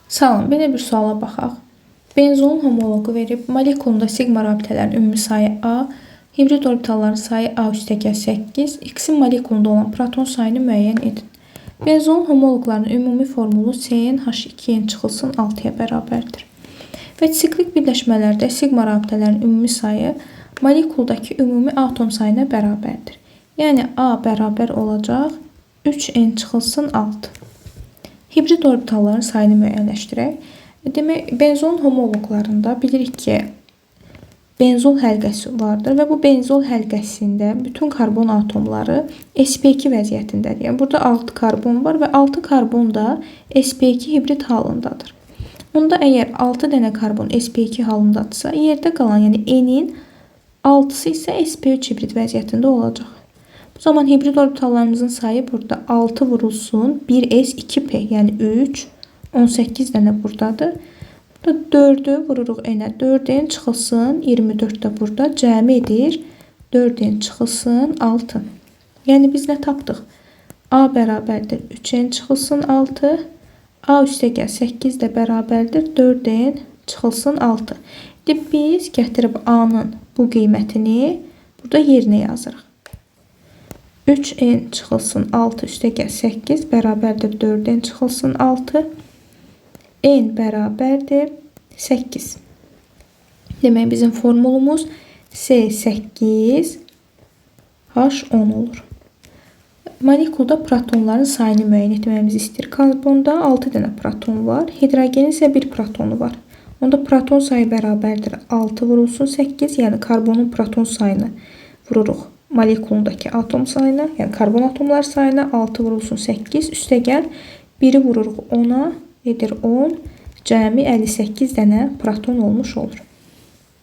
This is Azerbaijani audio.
Salam, belə bir suala baxaq. Benzolun homoloqu verib, molekulunda sigma rabitələrin ümumi sayı A, hibrid orbitalların sayı A üstəgəl 8, X-in molekulunda olan proton sayını müəyyən edin. Benzolun homoloqlarının ümumi formulu CnH2n çıxılsın 6-ya bərabərdir. Və siklik birləşmələrdə sigma rabitələrin ümumi sayı molekuldakı ümumi atom sayına bərabərdir. Yəni A bərabər olacaq 3n çıxılsın 6. Hibrid orbitalların sayını müəyyənləşdirək. Demək, benzolun homoloqlarında bilirik ki, benzol həlqəsi vardır və bu benzol həlqəsində bütün karbon atomları sp2 vəziyyətindədir. Yəni, burada 6 karbon var və 6 karbon da sp2 hibrid halındadır. Onda əgər 6 dənə karbon sp2 halındadırsa, yerdə qalan, yəni N-in 6-sı isə sp3 hibrid vəziyyətində olacaq. Bu zaman hibrid orbitallarımızın sayı burada 6 vurulsun 1s2p, yəni 3, 18 dənə buradadır. Burada 4'ü vururuq N-ə, 4n çıxılsın 24 də burada cəmi edir 4n çıxılsın 6. Yəni biz nə tapdıq? A bərabərdir 3n çıxılsın 6, A üstəgəl 8 də bərabərdir 4n çıxılsın 6. Biz gətirib A-nın bu qiymətini burada yerinə yazırıq. 3n çıxılsın 6 üstəgəl 8 bərabərdir 4n çıxılsın 6. N bərabərdir 8. Demək, bizim formulumuz C8H10 olur. Molekulda protonların sayını müəyyən etməyimizi istəyir. Karbonda 6 dənə proton var. Hidrogenin isə 1 protonu var. Onda proton sayı bərabərdir 6 vurulsun 8. Yəni karbonun proton sayını vururuq molekulundakı atom sayına, yəni karbon atomlar sayına 6 vurulsun 8 üstəgəl 1'i vururuq 10'a edir 10, cəmi 58 dənə proton olmuş olur.